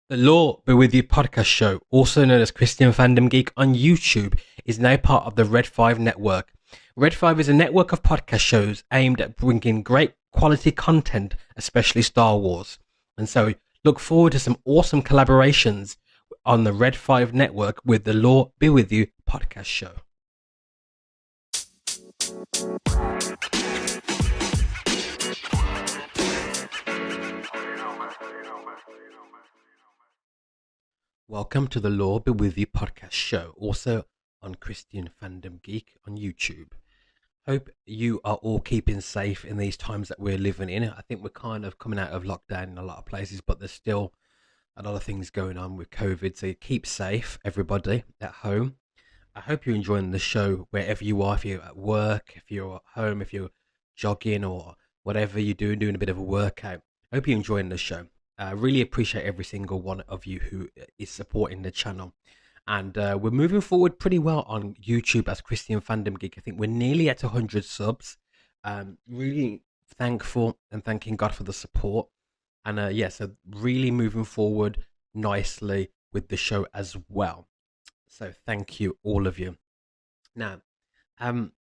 The Law Be With You podcast show, also known as Christian Fandom Geek on YouTube, is now part of the Red 5 network. Red 5 is a network of podcast shows aimed at bringing great quality content, especially Star Wars. And so look forward to some awesome collaborations on the Red 5 network with the Law Be With You podcast show. Welcome to the Law Be With You podcast show, also on Christian Fandom Geek on YouTube. Hope you are all keeping safe in these times that we're living in. I think we're kind of coming out of lockdown in a lot of places, but there's still a lot of things going on with COVID. So keep safe, everybody at home. I hope you're enjoying the show wherever you are, if you're at work, if you're at home, if you're jogging or whatever you're doing a bit of a workout. I hope you're enjoying the show. I really appreciate every single one of you who is supporting the channel. And we're moving forward pretty well on YouTube as Christian Fandom Geek. I think we're nearly at 100 subs. Really thankful and thanking God for the support. And so really moving forward nicely with the show as well. So thank you, all of you. Now,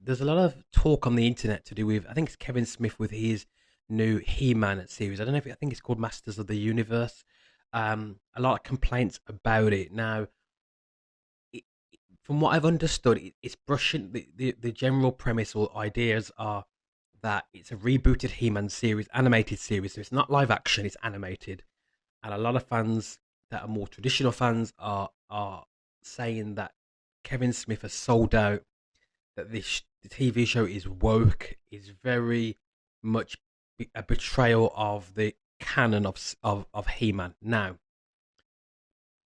there's a lot of talk on the internet to do with, I think it's Kevin Smith with his new He-Man series. I think it's called Masters of the Universe. A lot of complaints about it. Now, from what I've understood, it's brushing the general premise or ideas are that it's a rebooted He-Man series, animated series. So it's not live action, it's animated. And a lot of fans that are more traditional fans are saying that Kevin Smith has sold out, that the TV show is woke, is very much a betrayal of the canon of He-Man. Now,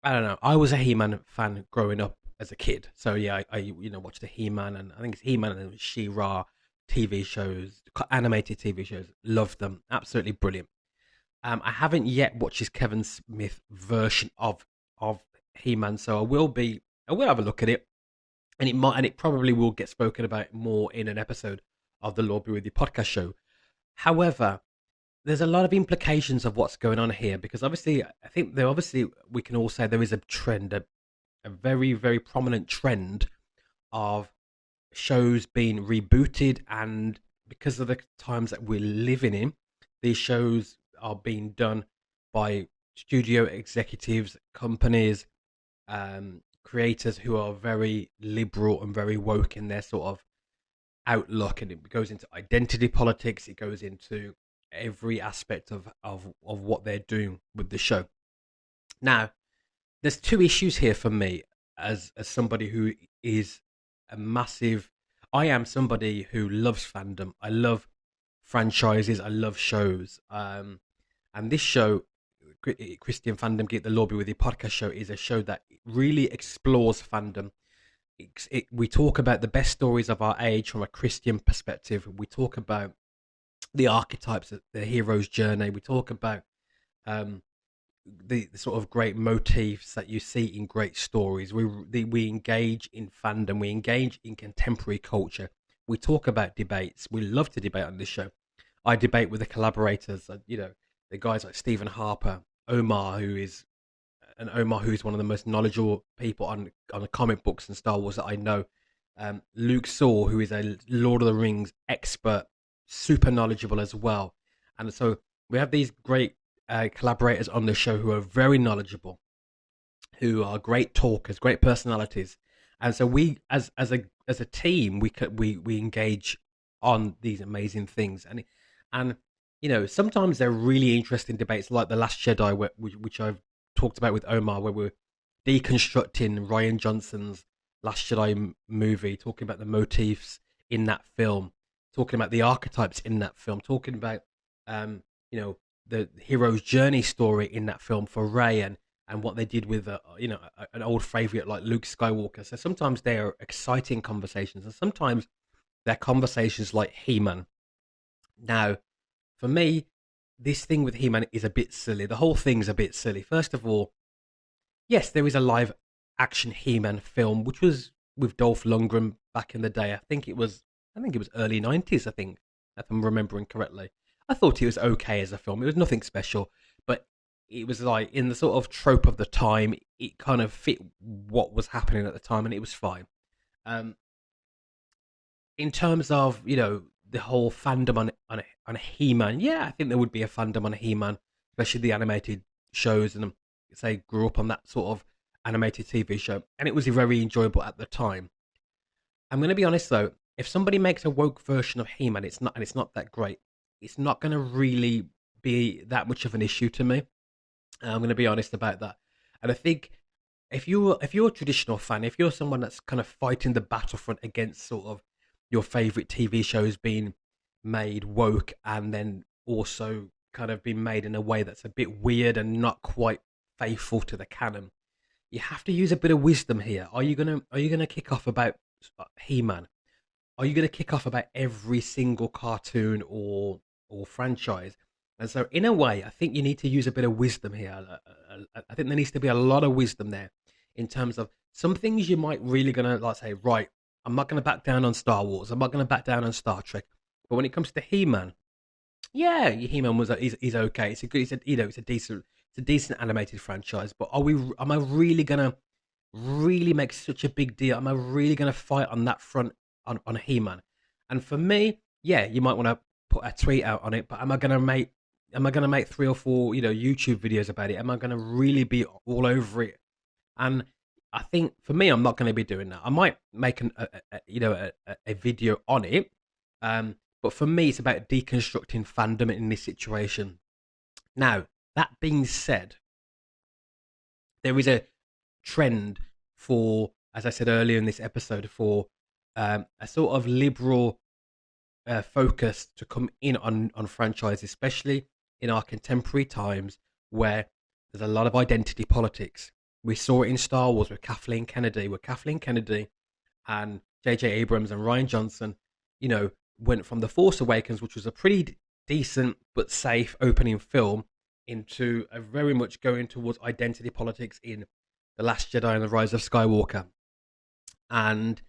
I don't know. I was a He-Man fan growing up as a kid, so yeah, I watched the He-Man, and I think it's He-Man and She-Ra TV shows, animated TV shows. Loved them, absolutely brilliant. I haven't yet watched his Kevin Smith version of He-Man, so I will have a look at it, and it probably will get spoken about more in an episode of the Law Be With You podcast show. However, there's a lot of implications of what's going on here, because obviously, I think we can all say there is a trend, a very, very prominent trend of shows being rebooted, and because of the times that we're living in, these shows are being done by studio executives, companies, creators who are very liberal and very woke in their sort of outlook, and it goes into identity politics. It goes into every aspect of what they're doing with the show. Now, there's two issues here for me as somebody who is a massive. I am somebody who loves fandom. I love franchises. I love shows. And this show, Christian Fandom Geek, the Law Be With You podcast show, is a show that really explores fandom. We talk about the best stories of our age from a Christian perspective. We talk about the archetypes, the hero's journey. We talk about the sort of great motifs that you see in great stories. We engage in fandom. We engage in contemporary culture. We talk about debates. We love to debate on this show. I debate with the collaborators, the guys like Stephen Harper, Omar, who is one of the most knowledgeable people on comic books and Star Wars that I know. Luke Saw, who is a Lord of the Rings expert, super knowledgeable as well. And so we have these great collaborators on the show who are very knowledgeable, who are great talkers, great personalities. And so we, as a team, we engage on these amazing things. And sometimes they're really interesting debates, like The Last Jedi, which I've talked about with Omar, where we're deconstructing Rian Johnson's Last Jedi movie, talking about the motifs in that film, talking about the archetypes in that film, talking about the hero's journey story in that film for Rey, and what they did with an old favorite like Luke Skywalker. So sometimes they are exciting conversations, and sometimes they're conversations like He-Man. Now, for me, this thing with He-Man is a bit silly. The whole thing's a bit silly. First of all, yes, there is a live action He-Man film, which was with Dolph Lundgren back in the day. I think it was early 90s, I think, if I'm remembering correctly. I thought it was okay as a film. It was nothing special, but it was like in the sort of trope of the time. It kind of fit what was happening at the time, and it was fine. Um, in terms of the whole fandom on He-Man, yeah, I think there would be a fandom on He-Man, especially the animated shows, and say grew up on that sort of animated TV show, and it was very enjoyable at the time. I'm going to be honest though, if somebody makes a woke version of He-Man, it's not that great. It's not going to really be that much of an issue to me. I'm going to be honest about that, and I think if you're a traditional fan, if you're someone that's kind of fighting the battlefront against sort of your favorite TV shows being made woke and then also kind of being made in a way that's a bit weird and not quite faithful to the canon, you have to use a bit of wisdom here. Are you gonna kick off about He-Man? Are you gonna kick off about every single cartoon or franchise? And so, in a way, I think you need to use a bit of wisdom here. I think there needs to be a lot of wisdom there in terms of some things you might really gonna like say, right, I'm not gonna back down on Star Wars. I'm not gonna back down on Star Trek. But when it comes to He-Man, yeah, He-Man is okay. It's a good, it's a decent animated franchise. But am I really gonna really make such a big deal? Am I really gonna fight on that front on He-Man? And for me, yeah, you might want to put a tweet out on it. But am I gonna make 3 or 4 YouTube videos about it? Am I gonna really be all over it? And I think for me, I'm not going to be doing that. I might make a video on it, but for me, it's about deconstructing fandom in this situation. Now, that being said, there is a trend for, as I said earlier in this episode, for a sort of liberal focus to come in on franchise, especially in our contemporary times where there's a lot of identity politics. We saw it in Star Wars with Kathleen Kennedy, and J.J. Abrams and Rian Johnson, went from The Force Awakens, which was a pretty decent but safe opening film, into a very much going towards identity politics in The Last Jedi and The Rise of Skywalker. And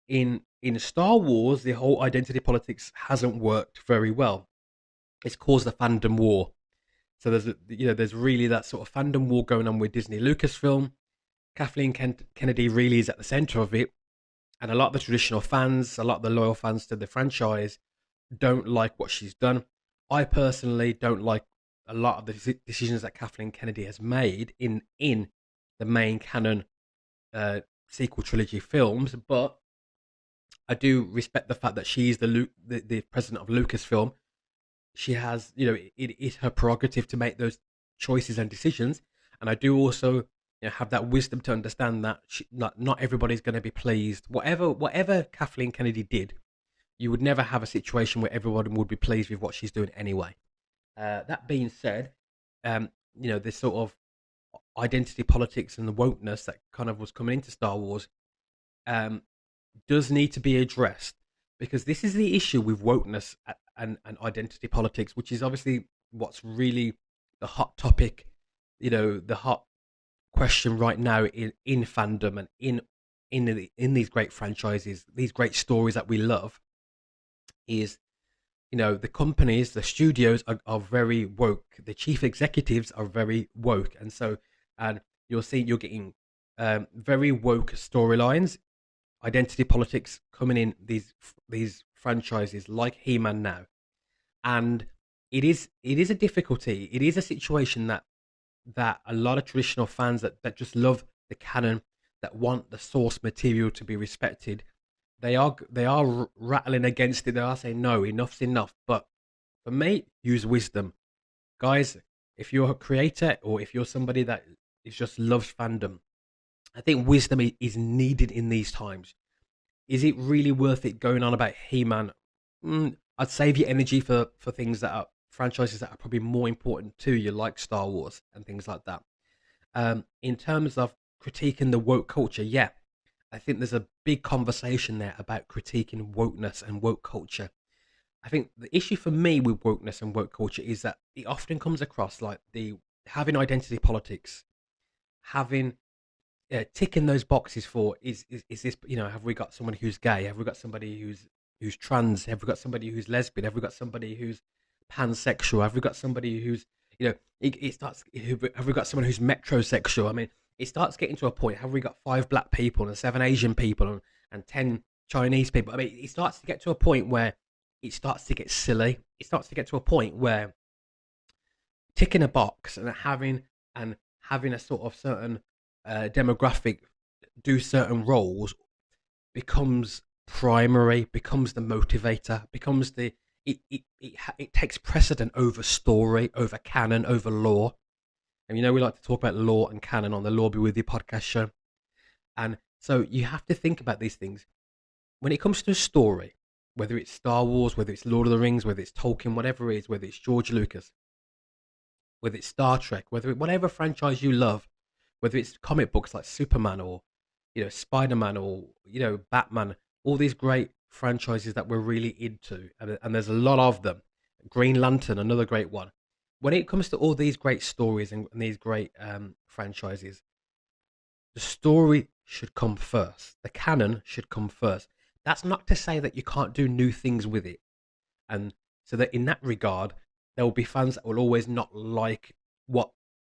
in Star Wars, the whole identity politics hasn't worked very well. It's caused a fandom war. So there's really that sort of fandom war going on with Disney Lucasfilm. Kathleen Kennedy really is at the center of it, and a lot of the traditional fans, a lot of the loyal fans to the franchise, don't like what she's done. I personally don't like a lot of the decisions that Kathleen Kennedy has made in the main canon sequel trilogy films, but I do respect the fact that she's the president of Lucasfilm. She has, it is her prerogative to make those choices and decisions. And I do also have that wisdom to understand that not everybody's going to be pleased. Whatever Kathleen Kennedy did, you would never have a situation where everyone would be pleased with what she's doing anyway. That being said, this sort of identity politics and the wokeness that kind of was coming into Star Wars does need to be addressed, because this is the issue with wokeness and identity politics, which is obviously what's really the hot topic, the hot question right now in fandom and in these great franchises, these great stories that we love. Is the companies, the studios are very woke. The chief executives are very woke, and you're getting very woke storylines, identity politics coming in these franchises like He-Man now, and it is a difficulty. It is a situation that a lot of traditional fans that just love the canon, that want the source material to be respected, they are rattling against it. They are saying no, enough's enough. But for me, use wisdom, guys. If you're a creator or if you're somebody that is just loves fandom, I think wisdom is needed in these times. Is it really worth it going on about He-Man? I'd save your energy for things that are franchises that are probably more important to you, like Star Wars and things like that. In terms of critiquing the woke culture, yeah, I think there's a big conversation there about critiquing wokeness and woke culture. I think the issue for me with wokeness and woke culture is that it often comes across like having identity politics, having ticking those boxes for is this, have we got somebody who's gay? Have we got somebody who's trans? Have we got somebody who's lesbian? Have we got somebody who's pansexual? Have we got somebody who's You know, it starts. Have we got someone who's metrosexual? I mean, it starts getting to a point. Have we got 5 black people and 7 Asian people and 10 Chinese people? I mean, it starts to get to a point where it starts to get silly. It starts to get to a point where ticking a box and having a sort of certain demographic do certain roles becomes primary, becomes the motivator, becomes the it takes precedent over story, over canon, over lore. And we like to talk about lore and canon on the Lore Be With You podcast show. And so you have to think about these things when it comes to a story, whether it's Star Wars, whether it's Lord of the Rings, whether it's Tolkien, whatever it is, whether it's George Lucas, whether it's Star Trek, whatever franchise you love, whether it's comic books like Superman or Spider-Man or Batman, all these great franchises that we're really into, and there's a lot of them. Green Lantern, another great one. When it comes to all these great stories and these great franchises, the story should come first. The canon should come first. That's not to say that you can't do new things with it. And so that in that regard, there will be fans that will always not like what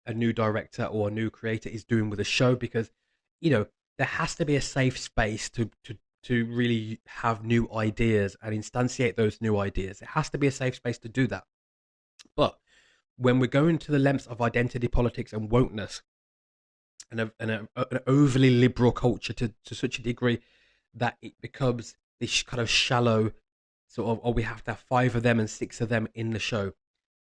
a new director or a new creator is doing with a show, because, there has to be a safe space to really have new ideas and instantiate those new ideas. It has to be a safe space to do that. But when we're going to the lengths of identity politics and wokeness and an overly liberal culture to such a degree that it becomes this kind of shallow sort of, we have to have 5 of them and 6 of them in the show,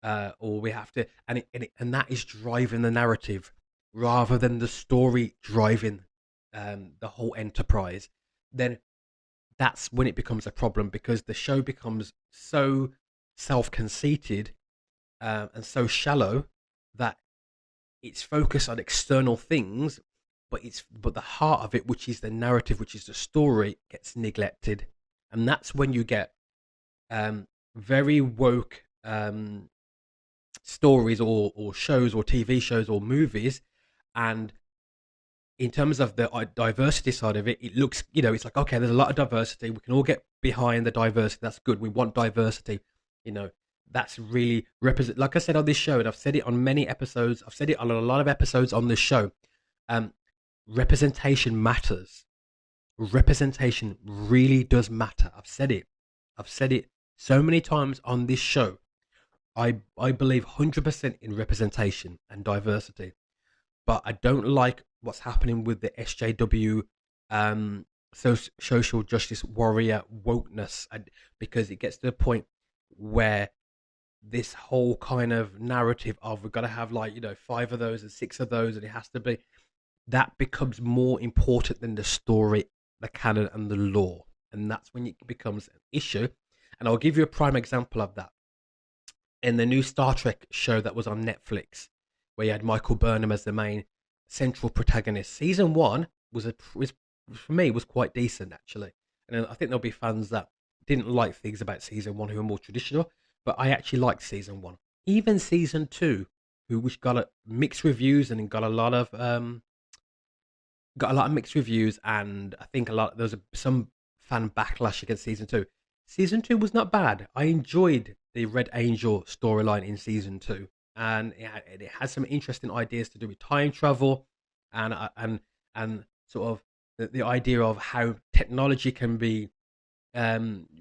or we have to, and that is driving the narrative rather than the story driving the whole enterprise, then that's when it becomes a problem, because the show becomes so self-conceited and so shallow that it's focused on external things, but the heart of it, which is the narrative, which is the story, gets neglected. And that's when you get very woke stories or shows or TV shows or movies. And in terms of the diversity side of it, it looks, it's like, okay, there's a lot of diversity. We can all get behind the diversity. That's good. We want diversity. That's really represent. Like I said on this show, and I've said it on many episodes. I've said it on a lot of episodes on this show. Representation matters. Representation really does matter. I've said it. I've said it so many times on this show. I believe 100% in representation and diversity, but I don't like what's happening with the SJW social justice warrior wokeness, because it gets to the point where this whole kind of narrative of we've got to have 5 of those and 6 of those, and it has to be, that becomes more important than the story, the canon, and the lore. And that's when it becomes an issue. And I'll give you a prime example of that. In the new Star Trek show that was on Netflix, where you had Michael Burnham as the main central protagonist, season 1 was for me was quite decent, actually. And I think there'll be fans that didn't like things about season 1 who are more traditional, but I actually liked season 1. Even season 2, which got mixed reviews and got a lot of mixed reviews, and I think there was some fan backlash against season 2. Season 2 was not bad. I enjoyed the Red Angel storyline in season 2, and it has some interesting ideas to do with time travel, and sort of the idea of how technology can be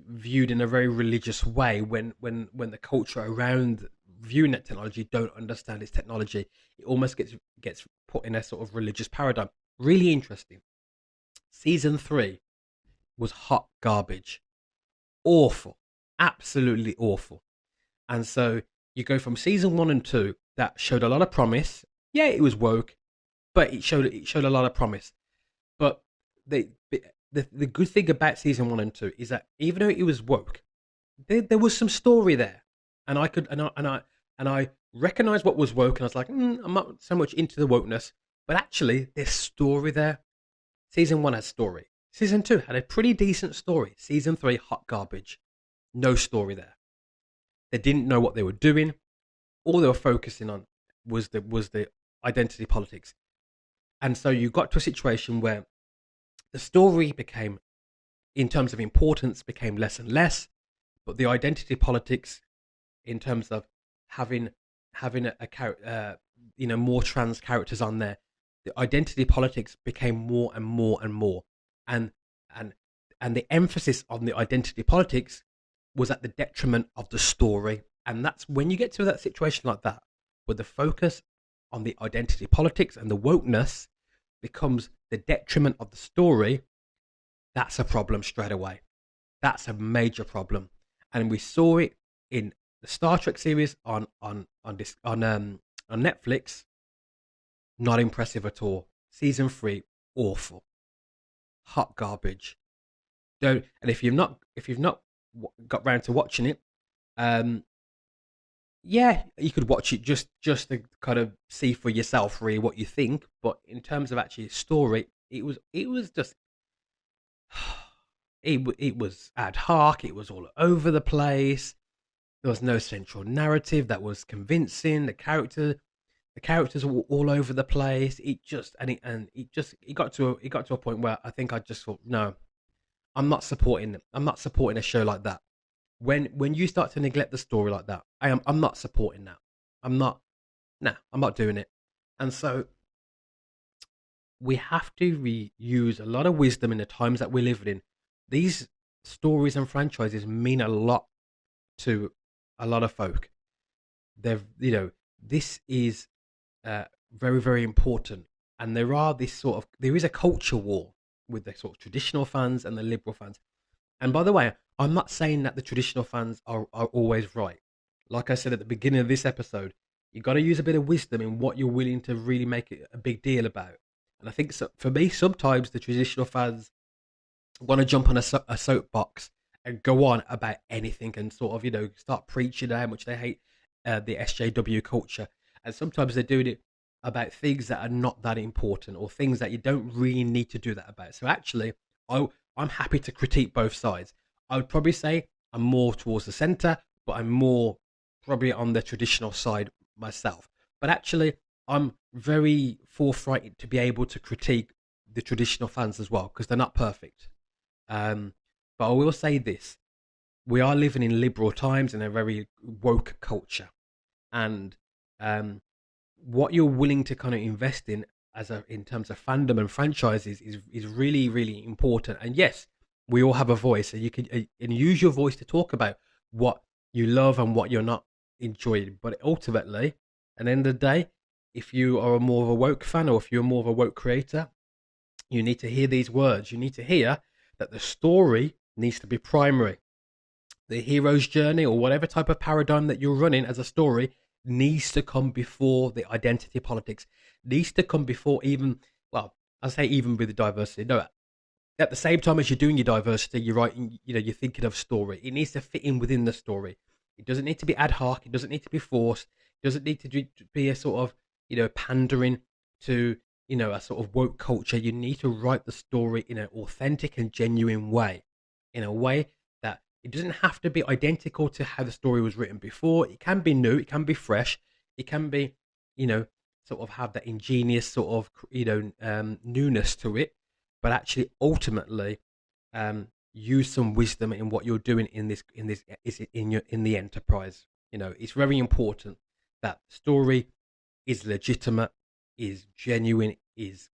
viewed in a very religious way when the culture around viewing that technology don't understand its technology. It almost gets put in a sort of religious paradigm. Really interesting. Season 3 was hot garbage. Awful. Absolutely awful. And so you go from season 1 and 2 that showed a lot of promise. Yeah, it was woke, but it showed a lot of promise. But the good thing about season 1 and 2 is that even though it was woke, there was some story there, and I recognized what was woke, and I was like, I'm not so much into the wokeness, but actually there's story there. Season 1 had story. Season 2 had a pretty decent story. Season 3, hot garbage. No story there. They didn't know what they were doing. All they were focusing on was the identity politics. And so you got to a situation where the story became, in terms of importance, became less and less, but the identity politics, in terms of having having a character, more trans characters on there, the identity politics became more and more and more, and and and the emphasis on the identity politics was at the detriment of the story. And that's when you get to that situation like that, where the focus on the identity politics and the wokeness becomes the detriment of the story. That's a problem straight away. That's a major problem, and we saw it in the Star Trek series on Netflix. Not impressive at all. Season 3, awful, hot garbage. Don't. And if you've not got round to watching it, yeah, you could watch it just to kind of see for yourself really what you think. But in terms of actually story, it was just it was ad hoc. It was all over the place. There was no central narrative that was convincing. The characters were all over the place. It got to a point where I think I just thought, no, I'm not supporting it. I'm not supporting a show like that. When you start to neglect the story like that, I'm not supporting that. I'm not. Nah, I'm not doing it. And so we have to use a lot of wisdom in the times that we're living in. These stories and franchises mean a lot to a lot of folk. This is very, very important. And there is a culture war with the sort of traditional fans and the liberal fans. And by the way, I'm not saying that the traditional fans are always right. Like I said at the beginning of this episode, you got to use a bit of wisdom in what you're willing to really make it a big deal about. And I think for me, sometimes the traditional fans want to jump on a soapbox and go on about anything and sort of, start preaching how much they hate the SJW culture. And sometimes they're doing it about things that are not that important, or things that you don't really need to do that about. So actually, I'm happy to critique both sides. I would probably say I'm more towards the centre, but I'm more probably on the traditional side myself. But actually, I'm very forthright to be able to critique the traditional fans as well, because they're not perfect. But I will say this: we are living in liberal times in a very woke culture, and what you're willing to kind of invest in in terms of fandom and franchises is really, really important. And yes, we all have a voice, and you can and use your voice to talk about what you love and what you're not enjoying. But ultimately, at the end of the day, if you are more of a woke fan, or if you're more of a woke creator, you need to hear these words. You need to hear that the story needs to be primary. The hero's journey, or whatever type of paradigm that you're running as a story, needs to come before the identity politics. Needs to come before even, well, I say even with the diversity. No, at the same time as you're doing your diversity, you're writing, you're thinking of story. It needs to fit in within the story. It doesn't need to be ad hoc. It doesn't need to be forced. It doesn't need to be a sort of, pandering to, a sort of woke culture. You need to write the story in an authentic and genuine way, in a way that it doesn't have to be identical to how the story was written before. It can be new. It can be fresh. It can be, sort of have that ingenious sort of, newness to it. But actually, ultimately, use some wisdom in what you're doing in the enterprise. It's very important that the story is legitimate, is genuine, is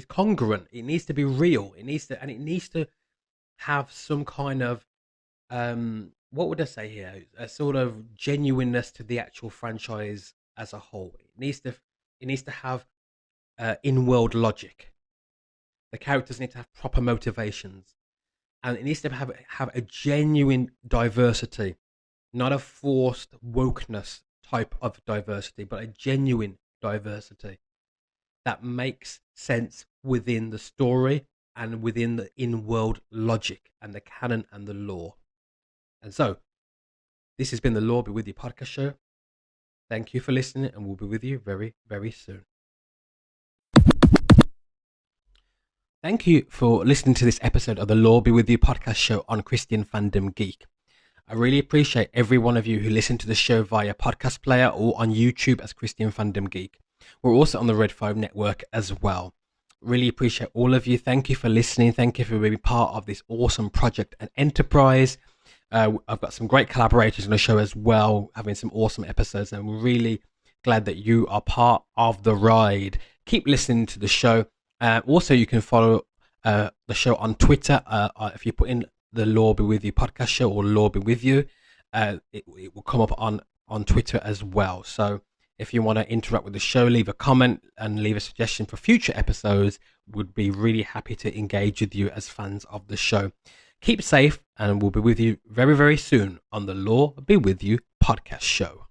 congruent. It needs to be real. It needs to have some kind of what would I say here? A sort of genuineness to the actual franchise as a whole. It needs to have in-world logic. The characters need to have proper motivations, and it needs to have a genuine diversity, not a forced wokeness type of diversity, but a genuine diversity that makes sense within the story and within the in-world logic and the canon and the lore. And so, this has been the Lore Be With You podcast show. Thank you for listening, and we'll be with you very, very soon. Thank you for listening to this episode of the Lore Be With You podcast show on Christian Fandom Geek. I really appreciate every one of you who listen to the show via podcast player or on YouTube as Christian Fandom Geek. We're also on the Red 5 network as well. Really appreciate all of you. Thank you for listening. Thank you for being part of this awesome project and enterprise. I've got some great collaborators on the show as well, having some awesome episodes, and we're really glad that you are part of the ride. Keep listening to the show. Also, you can follow the show on Twitter. If you put in the Law Be With You podcast show or Law Be With You, it will come up on Twitter as well. So if you want to interact with the show, leave a comment and leave a suggestion for future episodes. Would be really happy to engage with you as fans of the show. Keep safe, and we'll be with you very, very soon on the Law Be With You podcast show.